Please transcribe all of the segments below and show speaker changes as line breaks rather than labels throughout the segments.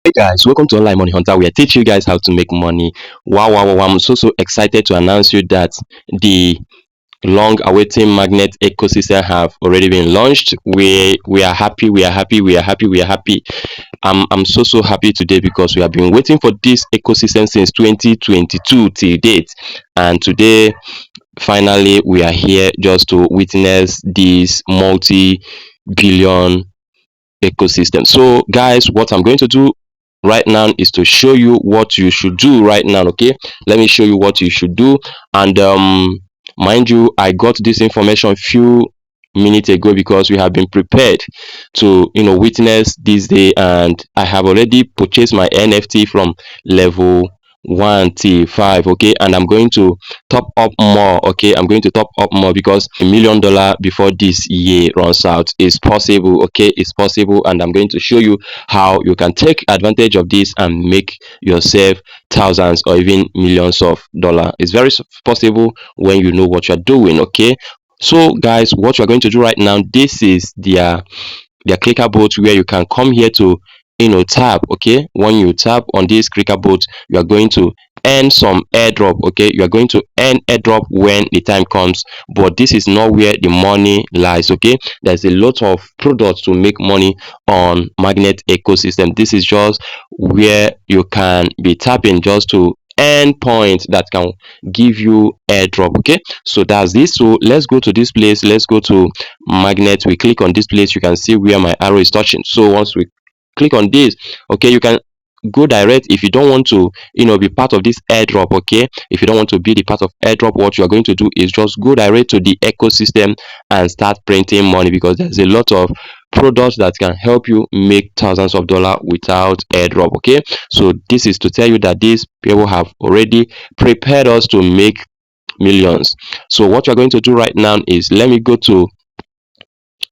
Hey guys, welcome to Online Money Hunter. We are teaching you guys how to make money. Wow, wow, wow! I'm so excited to announce you that the long awaiting magnet ecosystem have already been launched. We are happy, we are happy, we are happy, we are happy. I'm so happy today because we have been waiting for this ecosystem since 2022 till date. And today finally we are here just to witness this multi-billion ecosystem. So guys, what I'm going to do right now is to show you what you should do right now. Okay, let me show you what you should do. And mind you, I got this information few minutes ago because we have been prepared to witness this day, and I have already purchased my NFT from level 1 till 5. Okay, and I'm going to top up more. Okay, I'm going to top up more because $1 million before this year runs out is possible. Okay, it's possible, and I'm going to show you how you can take advantage of this and make yourself thousands or even millions of dollars. It's very possible when you know what you're doing. Okay, so guys, what you're going to do right now, this is their clicker boat where you can come here to tap. Okay, when you tap on this clicker boat, you are going to earn some airdrop. Okay, you are going to earn airdrop when the time comes, but this is not where the money lies. Okay, there's a lot of products to make money on magnet ecosystem. This is just where you can be tapping just to earn points that can give you airdrop. Okay, so that's this. So let's go to this place. Let's go to magnet. We click on this place, you can see where my arrow is touching. So once we click on this, okay, you can go direct. If you don't want to be part of this airdrop, okay, if you don't want to be the part of airdrop, what you are going to do is just go direct to the ecosystem and start printing money, because there's a lot of products that can help you make thousands of dollars without airdrop. Okay, so this is to tell you that these people have already prepared us to make millions. So what you're going to do right now is, let me go to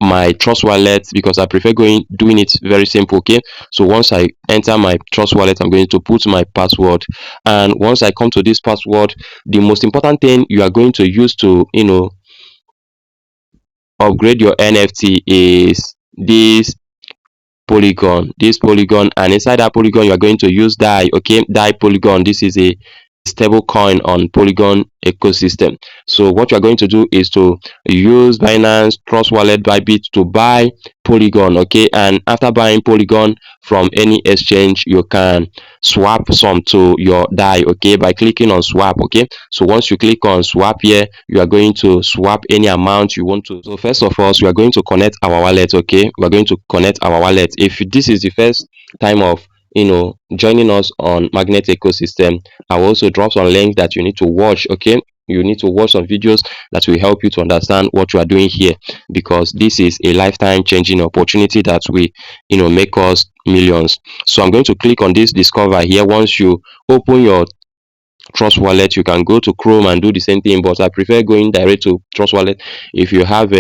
my trust wallet because I prefer doing it very simple. Okay, so once I enter my trust wallet, I'm going to put my password, and once I come to this password, the most important thing you are going to use to upgrade your NFT is this polygon, and inside that polygon you are going to use dai. Okay, dai polygon, this is a stable coin on Polygon ecosystem. So what you are going to do is to use Binance, Trust Wallet, Bybit to buy Polygon. Okay, and after buying Polygon from any exchange, you can swap some to your dai. Okay, by clicking on swap. Okay, so once you click on swap here, you are going to swap any amount you want to. So first of all, we are going to connect our wallet. Okay, we are going to connect our wallet. If this is the first time of joining us on magnet ecosystem, I will also drop some links that you need to watch. Okay, you need to watch some videos that will help you to understand what you are doing here, because this is a lifetime changing opportunity that will make us millions. So I'm going to click on this discover here. Once you open your trust wallet, you can go to Chrome and do the same thing, but I prefer going direct to trust wallet. If you have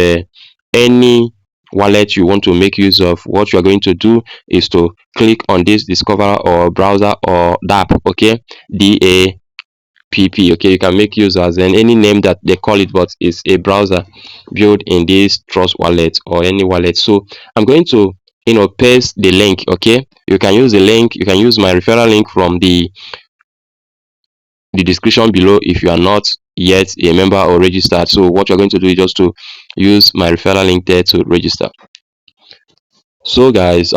any wallet you want to make use of, what you are going to do is to click on this discover or browser or DApp. Okay, DAPP. Okay, you can make use as in any name that they call it, but it's a browser built in this trust wallet or any wallet. So I'm going to paste the link. Okay, you can use the link, you can use my referral link from the description below if you are not yet a member or registered. So what you're going to do is just to use my referral link there to register. So guys,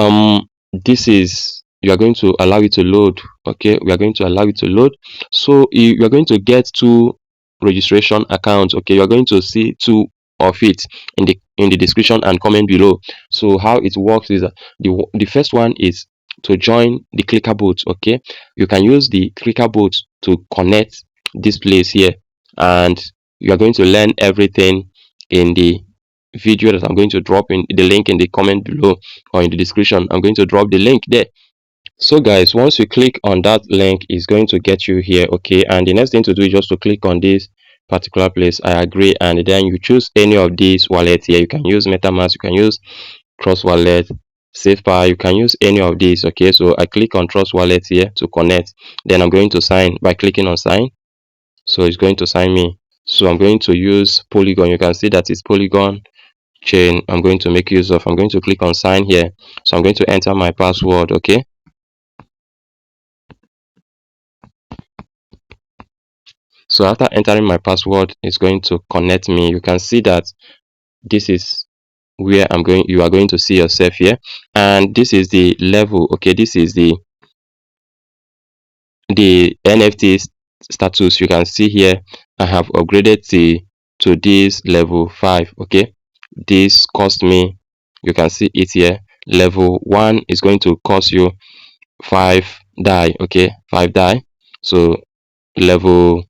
this is, you are going to allow it to load. Okay, we are going to allow it to load. So you are going to get two registration accounts. Okay, you are going to see two of it in the description and comment below. So how it works is that the first one is to join the clicker boat. Okay, you can use the clicker boat to connect this place here, and you are going to learn everything in the video that I'm going to drop in the link in the comment below or in the description. I'm going to drop the link there. So guys, once you click on that link, it's going to get you here. Okay, and the next thing to do is just to click on this particular place, I agree, and then you choose any of these wallets here. You can use MetaMask, you can use Trust Wallet, SafePay, you can use any of these. Okay, so I click on Trust Wallet here to connect, then I'm going to sign by clicking on sign. So it's going to sign me. So I'm going to use Polygon. You can see that it's Polygon chain I'm going to make use of. I'm going to click on sign here, so I'm going to enter my password. Okay, So after entering my password, it's going to connect me. You can see that this is where you are going to see yourself here, and this is the level. Okay, this is the NFT status. You can see here I have upgraded to this level 5. Okay, this cost me, you can see it here, level 1 is going to cost you 5 DAI. Okay, 5 DAI. So level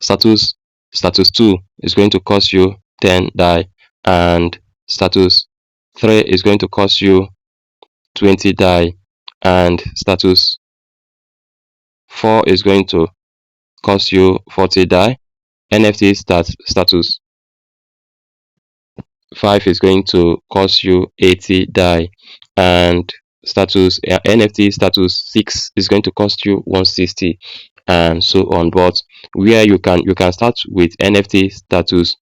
status 2 is going to cost you 10 DAI, and status 3 is going to cost you 20 DAI, and status 4 is going to cost you 40 DAI. NFT status 5 is going to cost you 80 DAI, and NFT status 6 is going to cost you 160, and so on. But where you can start with NFT status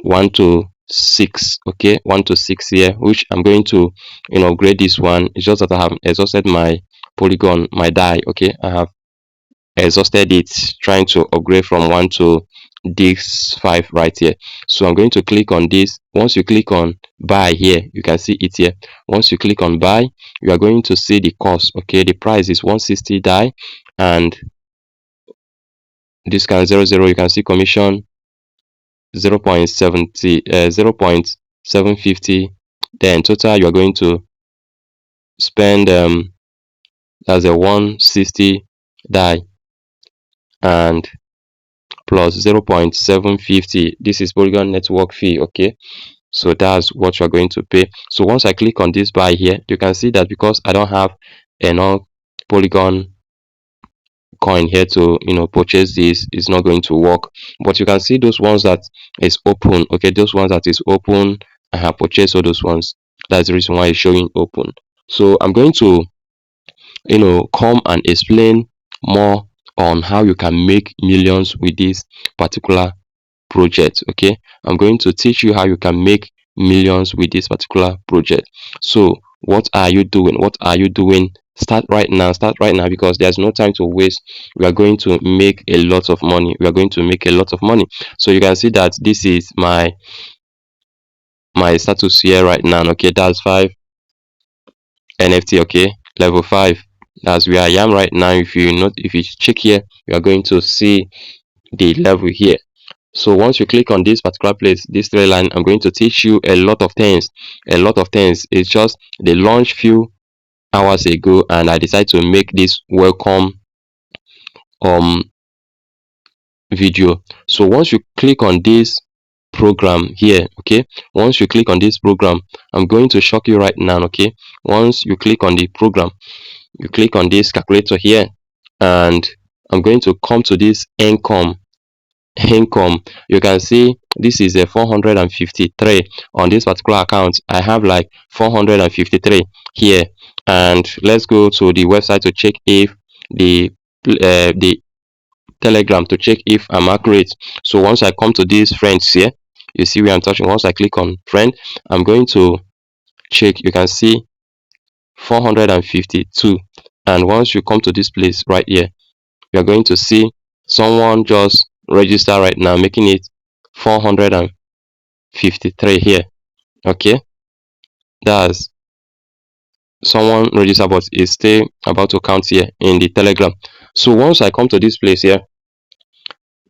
1 to 6. Okay, 1 to 6 here, which I'm going to upgrade this one. It's just that I have exhausted my polygon, my DAI. Okay, I have exhausted it trying to upgrade from 1 to this 5 right here. So I'm going to click on this. Once you click on buy here, you can see it here. Once you click on buy, you are going to see the cost. Okay, the price is 160 DAI, and this can 00. You can see commission 0.750. Then total you are going to spend that's a 160 DAI, and plus 0.750. This is Polygon network fee. Okay, so that's what you're going to pay. So once I click on this buy here, you can see that because I don't have enough Polygon coin here to purchase this, is not going to work. But you can see those ones that is open. Okay, those ones that is open, I have purchased all those ones. That's the reason why it's showing open. So I'm going to come and explain more on how you can make millions with this particular project. Okay, I'm going to teach you how you can make millions with this particular project. So what are you doing? Start right now, because there's no time to waste. We are going to make a lot of money. So you can see that this is my status here right now. Okay, that's 5 NFT. Okay, level 5, that's where I am right now. If you check here, you are going to see the level here. So once you click on this particular place, this three line, I'm going to teach you a lot of things. It's just the launch few hours ago, and I decided to make this welcome video. So once you click on this program here, okay, once you click on this program, I'm going to shock you right now. Okay, once you click on the program, you click on this calculator here, and I'm going to come to this income. You can see this is a 453 on this particular account. I have like 453 here, and let's go to the website to check if the Telegram, to check if I'm accurate. So once I come to these friends here, you see where I'm touching. Once I click on friend, I'm going to check. You can see 452, and once you come to this place right here, you're going to see someone just register right now, making it 453 here. Okay, that's someone register, but is still about to count here in the Telegram. So once I come to this place here,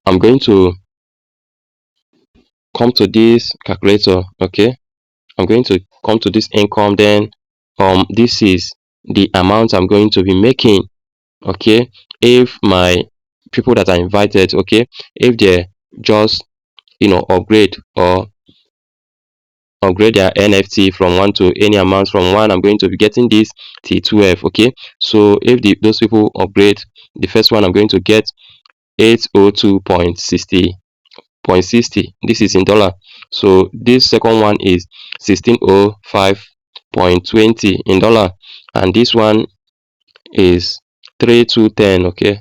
I'm going to come to this calculator. Okay, I'm going to come to this income. Then this is the amount I'm going to be making. Okay, if my people that are invited, okay, if they just upgrade their NFT from 1 to any amount from 1, I'm going to be getting this till 12. Okay, so if those people upgrade the first one, I'm going to get 802.60. This is in dollar. So this second one is 1605.20 in dollar, and this one is 3210. Okay,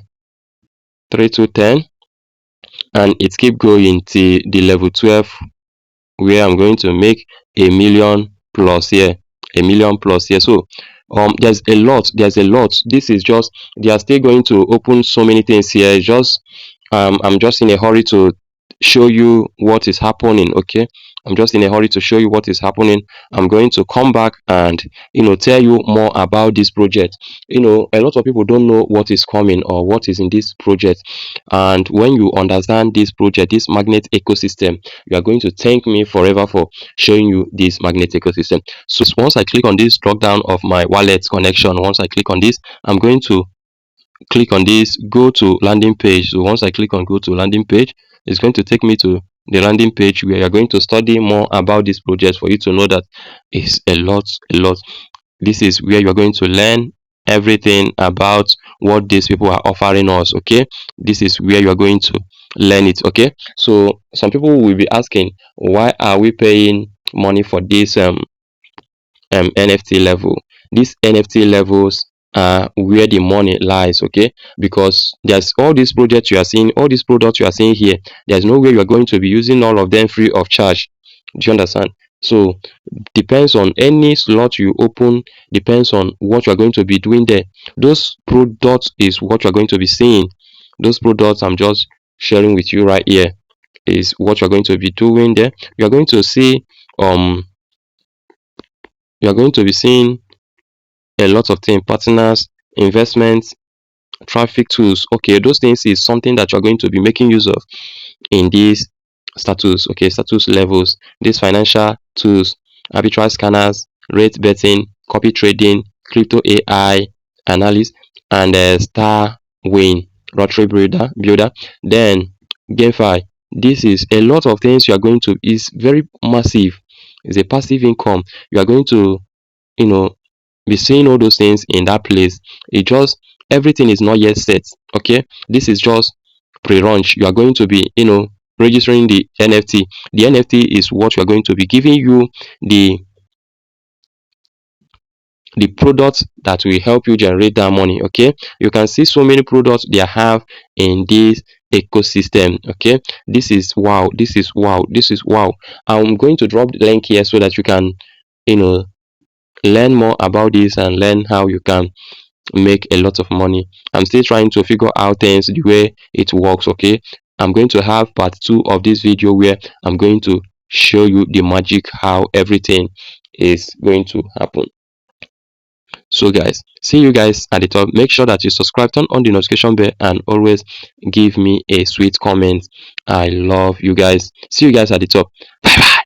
3210, and it keep going till the level 12, where I'm going to make a million plus here. So there's a lot. This is just, they are still going to open so many things here. It's just I'm just in a hurry to show you what is happening. Okay, I'm just in a hurry to show you what is happening. I'm going to come back and tell you more about this project. A lot of people don't know what is coming or what is in this project, and when you understand this project, this magnet ecosystem, you are going to thank me forever for showing you this magnet ecosystem. So once I click on this drop down of my wallet connection, once I click on this, I'm going to click on this go to landing page. So once I click on go to landing page, it's going to take me to the landing page where you're going to study more about this project for you to know that it's a lot. This is where you're going to learn everything about what these people are offering us. Okay, this is where you're going to learn it. Okay, so some people will be asking, why are we paying money for this NFT level? These NFT levels are where the money lies. Okay, because there's all these projects you are seeing, all these products you are seeing here, there's no way you are going to be using all of them free of charge. Do you understand? So depends on any slot you open, depends on what you are going to be doing there. Those products is what you are going to be seeing. Those products I'm just sharing with you right here is what you're going to be doing there. You're going to see um you're going to be seeing a lot of things: partners, investments, traffic tools. Okay, those things is something that you're going to be making use of in these status. Okay, status levels, these financial tools, arbitrage scanners, rate betting, copy trading, crypto AI analysis, and star win rotary builder. Then GameFi. This is a lot of things you are going to, is very massive. It's a passive income. You are going to you know be seeing all those things in that place. It just, everything is not yet set. Okay, this is just pre-launch. You are going to be registering the NFT. The NFT is what you are going to be giving you the product that will help you generate that money. Okay, you can see so many products they have in this ecosystem. Okay, this is wow, this is wow, this is wow. I'm going to drop the link here so that you can you know learn more about this and learn how you can make a lot of money. I'm still trying to figure out things the way it works. Okay, I'm going to have part 2 of this video where I'm going to show you the magic, how everything is going to happen. So guys, see you guys at the top. Make sure that you subscribe, turn on the notification bell, and always give me a sweet comment. I love you guys. See you guys at the top. Bye bye.